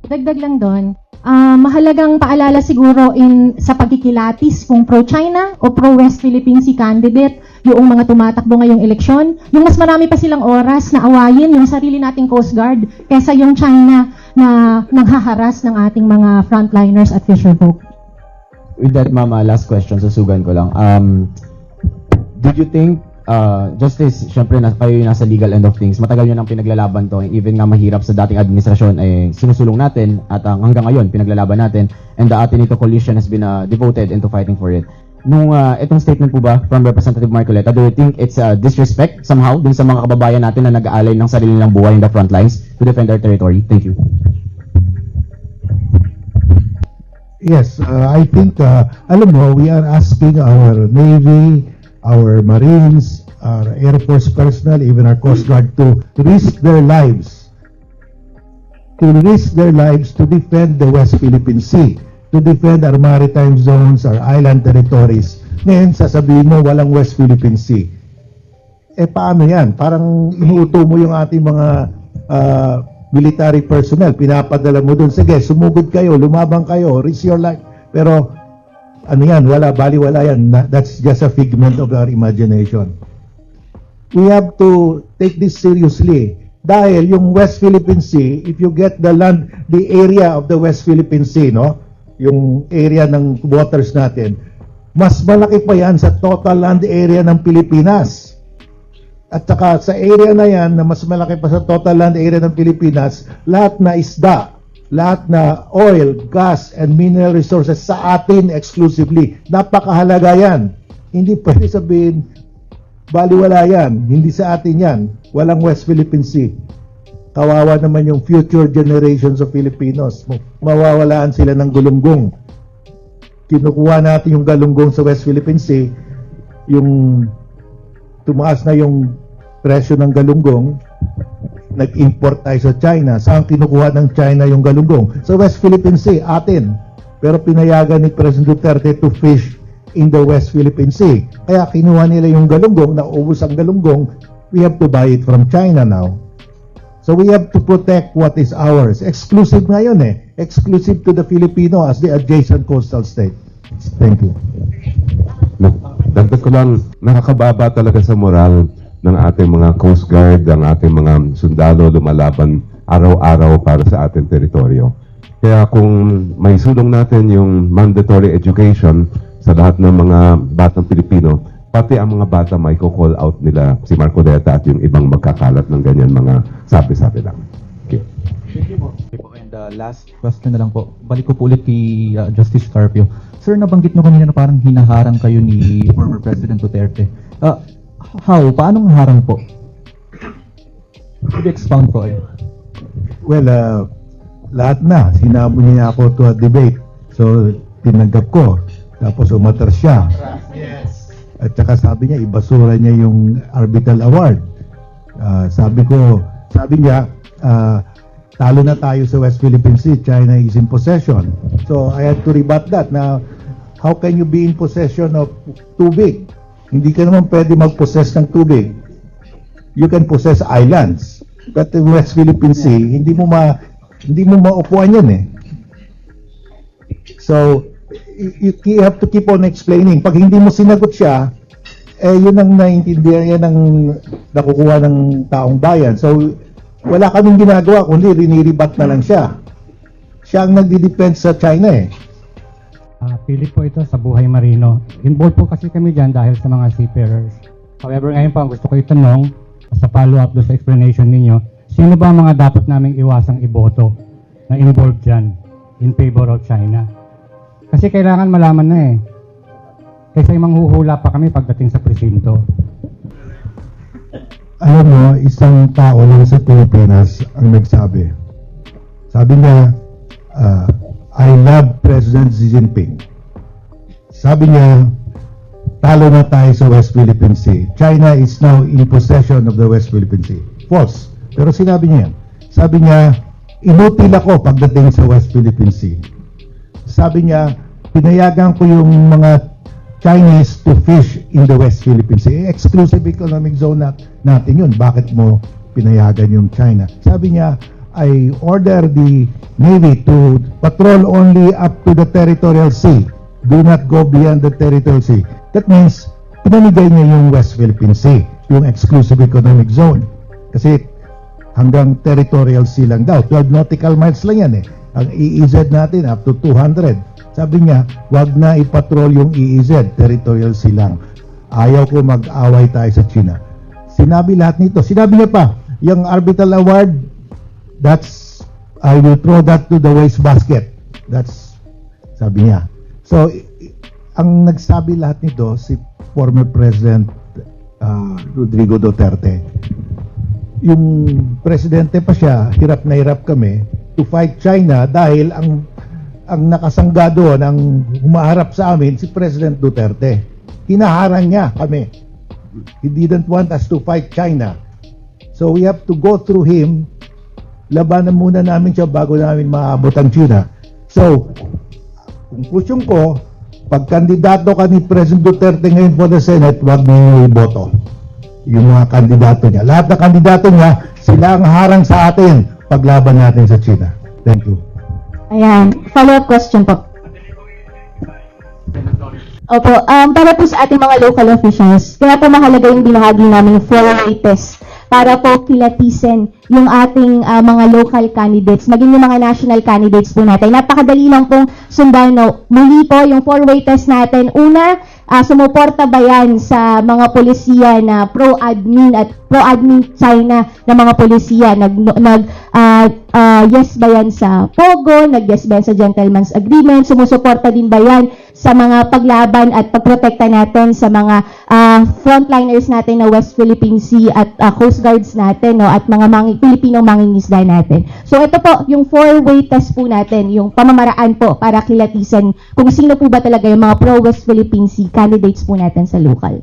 Dagdag lang doon, mahalagang paalala siguro sa pagkikilatis kung pro-China o pro-West Philippine Sea candidate yung mga tumatakbo ngayong eleksyon. Yung mas marami pa silang oras na awayin yung sarili nating Coast Guard kesa yung China na naghaharas ng ating mga frontliners at fisherfolk. With that, Mama, last question, susugan ko lang. Did you think, Justice, syempre kayo yung nasa legal end of things, matagal nyo nang pinaglalaban to, even nga mahirap sa dating administrasyon, sinusulong natin at hanggang ngayon, pinaglalaban natin, and the Atenito Coalition has been devoted into fighting for it. Nung itong statement po ba from Representative Marcoleta, do you think it's disrespect somehow dun sa mga kababayan natin na nag-aalay ng sarili nilang buhay in the front lines to defend our territory? Thank you. Yes, I think, alam mo, we are asking our Navy, our Marines, our Air Force personnel, even our Coast Guard to risk their lives. To risk their lives to defend the West Philippine Sea, to defend our maritime zones, our island territories. Ngayon, sasabihin mo, walang West Philippine Sea. Paano yan? Parang inuuto mo yung ating mga military personnel, pinapadala mo dun, sige, sumugod kayo, lumabang kayo, risk your life. Pero, ano yan, baliwala yan. That's just a figment of our imagination. We have to take this seriously. Dahil yung West Philippine Sea, if you get the area of the West Philippine Sea, no? Yung area ng waters natin, mas malaki pa yan sa total land area ng Pilipinas. At saka sa area na yan, na mas malaki pa sa total land area ng Pilipinas, lahat na isda, lahat na oil, gas, and mineral resources sa atin exclusively. Napakahalaga yan. Hindi pwede sabihin, baliwala yan. Hindi sa atin yan. Walang West Philippine Sea. Kawawa naman yung future generations of Filipinos. Mawawalaan sila ng galunggong. Kinukuha natin yung galunggong sa West Philippine Sea, yung tumaas na yung presyo ng galunggong, nag-import tayo sa China. Saan kinukuha ng China yung galunggong? Sa West Philippine Sea, atin. Pero pinayagan ni President Duterte to fish in the West Philippine Sea. Kaya kinuha nila yung galunggong, naubos ang galunggong, we have to buy it from China now. So we have to protect what is ours. Exclusive ngayon Exclusive to the Filipino as the adjacent coastal state. Thank you. Dagdag ko lang, nakakababa talaga sa moral ng ating mga Coast Guard, ng ating mga sundalo lumalaban araw-araw para sa ating teritoryo. Kaya kung may sulong natin yung mandatory education sa lahat ng mga batang Pilipino, pati ang mga bata may call out nila si Marcoleta at yung ibang magkakalat ng ganyan mga sabi-sabi lang. Okay. And last question na lang po. Balik ko po ulit kay Justice Carpio. Sir, nabanggit nyo kanina na parang hinaharang kayo ni former President Duterte. How? Paanong harang po? Could you expound po? Well, lahat na. Sinabo niya ako to a debate. So, tinanggap ko. Tapos umatras siya. Yes. At saka sabi niya, ibasura niya yung Arbitral Award. Sabi niya, talo na tayo sa West Philippine Sea. China is in possession. So, I had to rebut that. Now, how can you be in possession of tubig? Hindi ka naman pwede mag-possess ng tubig. You can possess islands. But in West Philippine Sea, hindi mo maupuan yun So, you have to keep on explaining. Pag hindi mo sinagot siya, yun ang naiintindihan, yan ang nakukuha ng taong bayan. So, wala kaming ginagawa, kundi riniribat na lang siya. Siya ang nagdi-depend sa China Pilit po ito sa buhay marino. Involved po kasi kami dyan dahil sa mga seafarers. However, ngayon po, gusto ko itanong, sa follow-up do sa explanation ninyo, sino ba ang mga dapat naming iwasang iboto na involved dyan in favor of China? Kasi kailangan malaman na Kaysa yung manghuhula pa kami pagdating sa presinto. Alam mo, isang tao lang sa Pilipinas ang nagsabi. Sabi niya, I love President Xi Jinping. Sabi niya, talo na tayo sa West Philippine Sea. China is now in possession of the West Philippine Sea. False. Pero sinabi niya yan. Sabi niya, inutil ako pagdating sa West Philippine Sea. Sabi niya, pinayagan ko yung mga Chinese to fish in the West Philippine Sea. Exclusive economic zone natin yun. Bakit mo pinayagan yung China? Sabi niya, I order the Navy to patrol only up to the territorial sea. Do not go beyond the territorial sea. That means, pinamigay niya yung West Philippine Sea, yung exclusive economic zone. Kasi hanggang territorial sea lang daw. 12 nautical miles lang yan eh. Ang EEZ natin up to 200. Sabi niya, wag na ipatrol yung EEZ, territorial sea lang. Ayaw ko mag-away tayo sa China. Sinabi lahat nito. Sinabi niya pa, yung arbitral award, I will throw that to the waste basket. That's, sabi niya. So, ang nagsabi lahat nito, si former President Rodrigo Duterte. Yung presidente pa siya, hirap na hirap kami to fight China dahil ang nakasangga doon, ang humaharap sa amin, si President Duterte. Hinaharang niya kami. He didn't want us to fight China. So we have to go through him. Labanan muna namin siya bago namin maabot ang China. So, conclusion ko, pag kandidato ka ni President Duterte ngayon for the Senate, wag niyo iboto. Yung mga kandidato niya. Lahat ng kandidato niya, sila ang harang sa atin paglaban natin sa China. Thank you. Ayan, follow-up question po. Opo, para po sa ating mga local officials, kaya po mahalaga yung binahagi namin four-way test para po kilatisin yung ating mga local candidates, maging yung mga national candidates po natin. Napakadali lang pong sundan, no? Muli po, yung four-way test natin. Una, sumuporta ba yan sa mga polisiya na pro-admin at pro-admin China na mga polisiya? Yes ba yan sa POGO? Nag-yes ba yan sa Gentleman's Agreement? Sumusuporta din ba yan sa mga paglaban at pagprotekta natin sa mga frontliners natin na West Philippine Sea at Coast Guards natin, no? At mga Pilipinong mangingisda natin. So ito po, yung four-way test po natin, yung pamamaraan po para kilatisan kung sino po ba talaga yung mga pro-West Philippine Sea candidates po natin sa local.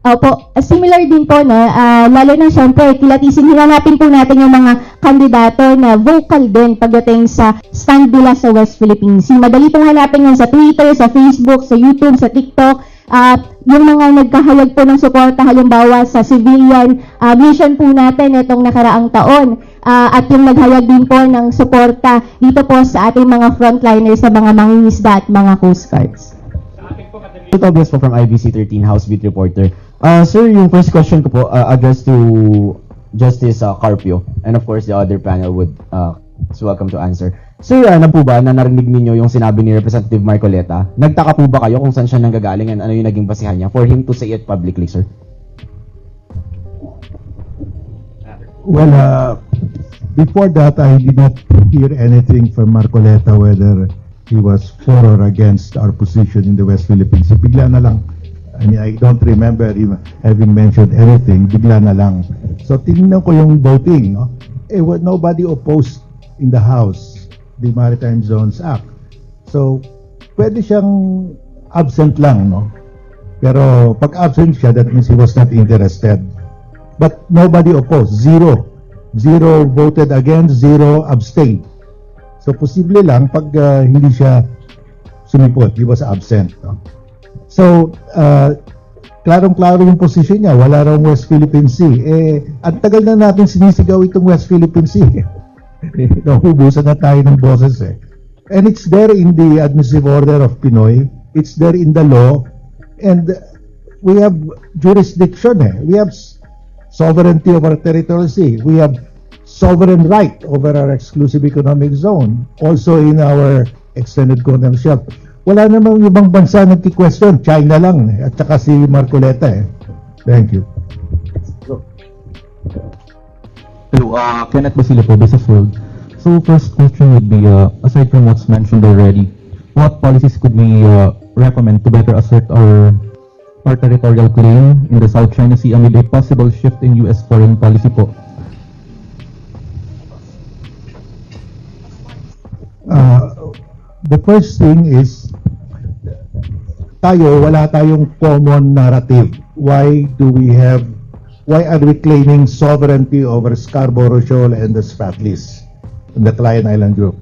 Opo, similar din po, no? Lalo na syempre, kilatisin, hinanapin po natin yung mga kandidato na vocal din pagdating sa stand nila sa West Philippine Sea. Madali pong hanapin yan sa Twitter, sa Facebook, sa YouTube, sa TikTok. Yung mga nagkahayag po ng suporta, halimbawa sa civilian mission po natin itong nakaraang taon. At yung naghayag din po ng suporta dito po sa ating mga frontliners sa mga mangingisda at mga Coast Guards. Tobias po from IBC 13 House Beat Reporter. Sir, yung first question ko po addressed to Justice Carpio, and of course the other panel would is welcome to answer. Sir, ano po ba na narinig ninyo yung sinabi ni Representative Marcoleta? Nagtaka po ba kayo kung saan siya nanggagaling and ano yung naging basihan niya for him to say it publicly, sir? Well, before that, I did not hear anything from Marcoleta whether he was for or against our position in the West Philippines. So, bigla na lang. I mean, I don't remember him having mentioned anything. Bigla na lang. So, tingnan ko yung voting, no? Nobody opposed in the House the Maritime Zones Act. So, pwede siyang absent lang, no? Pero pag absent siya, that means he was not interested. But nobody opposed. Zero. Zero voted against, zero abstained. So, posible lang pag hindi siya sumipot, he was absent. No? So, klarong-klaro yung position niya, wala raw West Philippine Sea. Ang tagal na natin sinisigaw itong West Philippine Sea. Nahubusan na tayo ng boses eh. And it's there in the administrative order of Pinoy. It's there in the law. And we have jurisdiction eh. We have sovereignty over our territorial sea. We have sovereign right over our exclusive economic zone. Also in our extended continental shelf. Wala namang ibang bansa nagki-question. China lang eh. At saka si Marcoleta eh. Thank you. Hello, Kenneth Basilio po, Business World. So first question would be, aside from what's mentioned already, what policies could we recommend to better assert our territorial claim in the South China Sea amid a possible shift in U.S. foreign policy po? The first thing is, wala tayong common narrative. Why are we claiming sovereignty over Scarborough Shoal and the Spratlys, the Calayan Island Group?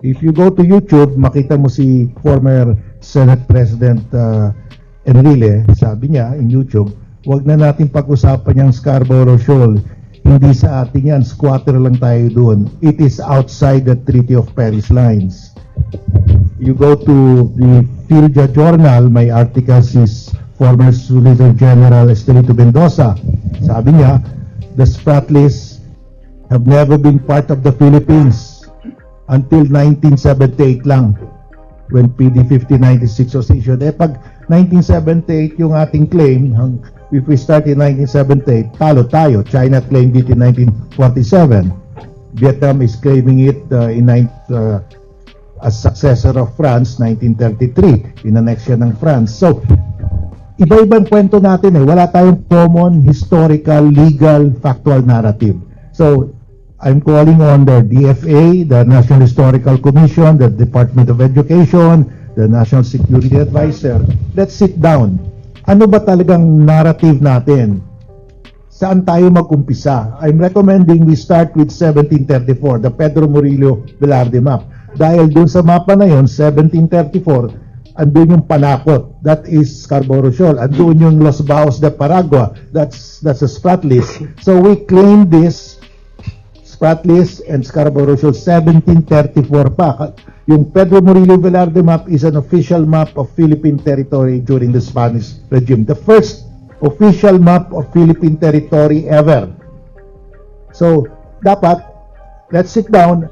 If you go to YouTube, makita mo si former Senate President Enrile, sabi niya in YouTube, wag na natin pag-usapan yung Scarborough Shoal. Hindi sa ating yan, squatter lang tayo doon. It is outside the Treaty of Paris lines. You go to the Philja Journal, may articles is former Solicitor General Estelito Mendoza. Sabi niya, the Spratlys have never been part of the Philippines until 1978 lang, when PD 5096 was issued. Pag 1978 yung ating claim, if we start in 1978, talo tayo. China claimed it in 1947. Vietnam is claiming it as successor of France, 1933, in-annexion ng France. So, iba-ibang kwento natin eh. Wala tayong common, historical, legal, factual narrative. So, I'm calling on the DFA, the National Historical Commission, the Department of Education, the National Security Advisor. Let's sit down. Ano ba talagang narrative natin? Saan tayo mag-umpisa? I'm recommending we start with 1734, the Pedro Murillo Velarde map. Dahil dun sa mapa na yon, 1734, andun yung Panakot, that is Scarborough Shoal. Andun yung Los Baos de Paragua, that's a Spratlys. So we claim this Spratlys and Scarborough Shoal 1734 pa. Yung Pedro Murillo Velarde map is an official map of Philippine territory during the Spanish regime. The first official map of Philippine territory ever. So, dapat, let's sit down.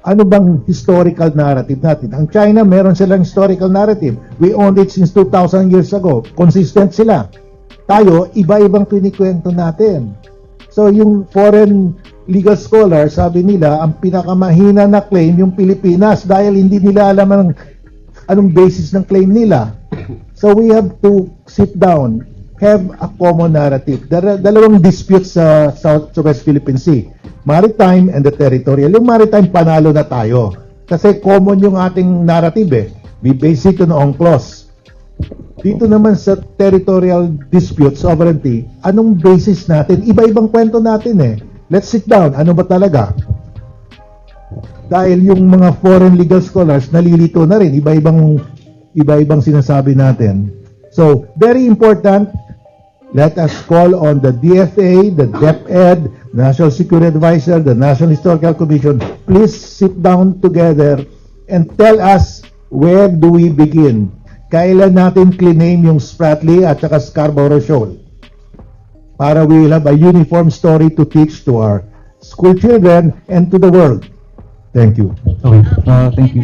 Ano bang historical narrative natin? Ang China, meron silang historical narrative. We owned it since 2,000 years ago. Consistent sila. Tayo, iba-ibang tinikwento natin. So, yung foreign legal scholar, sabi nila, ang pinakamahina na claim yung Pilipinas dahil hindi nila alam anong basis ng claim nila. So, we have to sit down, have a common narrative. Dalawang disputes sa West Philippine Sea. Maritime and the territorial. Yung maritime, panalo na tayo. Kasi common yung ating narrative eh. We base it on UNCLOS. Dito naman sa territorial dispute, sovereignty, anong basis natin? Iba-ibang kwento natin eh. Let's sit down. Ano ba talaga? Dahil yung mga foreign legal scholars, nalilito na rin. Iba-ibang sinasabi natin. So, very important, let us call on the DFA, the DepEd, National Security Advisor, the National Historical Commission. Please sit down together and tell us where do we begin. Kailan natin claim yung Spratly at saka Scarborough Shoal? Para we will have a uniform story to teach to our school children and to the world. Thank you. Okay, thank you.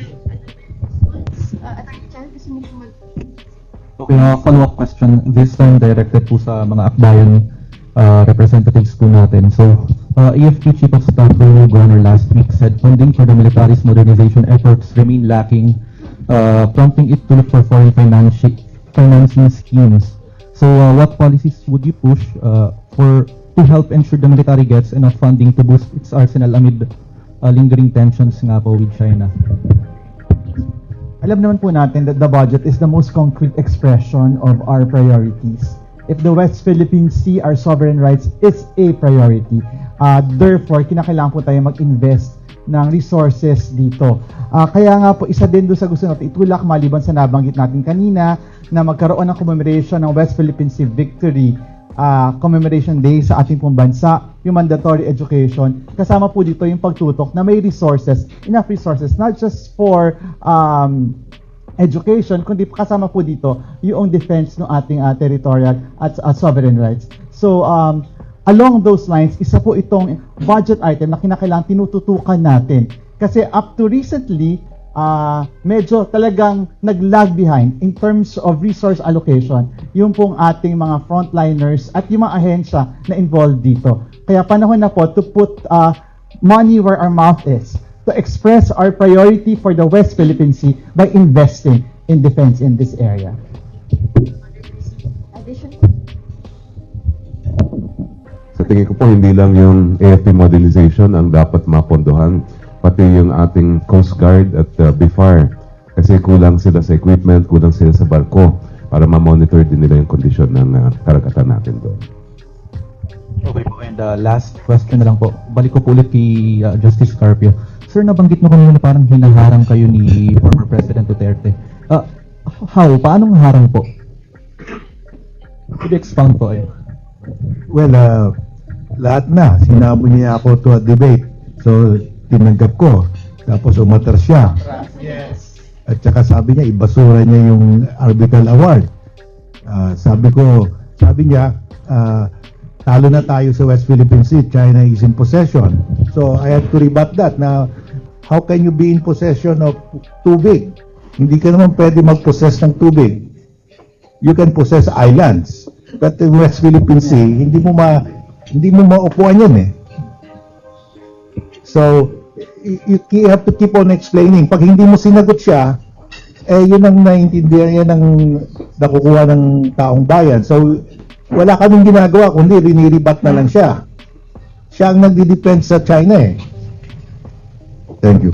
Okay, follow-up question. This time directed po sa mga akbayan representatives po natin. So, AFP Chief of Staff Colonel Gunner last week said funding for the military's modernization efforts remain lacking, prompting it to look for foreign financing schemes. So, what policies would you push to help ensure the military gets enough funding to boost its arsenal amid lingering tensions nga po with China? Alam naman po natin that the budget is the most concrete expression of our priorities. If the West Philippine Sea, our sovereign rights, is a priority, therefore, kinakailangan po tayo mag-invest ng resources dito. Kaya nga po, isa din doon sa gusto natin itulak, maliban sa nabanggit natin kanina, na magkaroon ng commemoration ng West Philippine Sea Victory Commemoration Day sa ating pong bansa, yung mandatory education. Kasama po dito yung pagtutok na may resources, enough resources, not just for education, kundi kasama po dito yung defense ng ating territorial at sovereign rights. So, along those lines, isa po itong budget item na kinakailangan tinututukan natin. Kasi up to recently, medyo talagang nag-lag behind in terms of resource allocation yung pong ating mga frontliners at yung mga ahensya na involved dito. Kaya panahon na po to put money where our mouth is, to express our priority for the West Philippine Sea by investing in defense in this area. Sa tingin ko po, hindi lang yung AFP modernization ang dapat mapondohan, pati yung ating Coast Guard at BIFAR. Kasi kulang sila sa equipment, kulang sila sa barko para ma-monitor din nila yung kondisyon ng karagatan natin doon. Okay po, and last question na lang po. Balik ko po ulit kay Justice Carpio. Sir, nabanggit mo kanina na parang hinaharang kayo ni former President Duterte. How? Paanong harang po? Could you expound po eh? Well, lahat na. Sinabo niya ako to a debate. So, tinanggap ko. Tapos umatras siya. At saka sabi niya, ibasura niya yung arbitral award. Sabi niya, talo na tayo sa West Philippine Sea, China is in possession. So I had to rebut that. Now, how can you be in possession of tubig? Hindi ka naman pwede mag-possess ng tubig. You can possess islands. But the West Philippine Sea, hindi mo maupuan yan eh. So, you have to keep on explaining. Pag hindi mo sinagot siya, yun ang naiintindihan, yan ang nakukuha ng taong bayan. So, wala kaming ginagawa, kundi riniribat na lang siya. Siya ang nagdi-defend sa China eh. Thank you.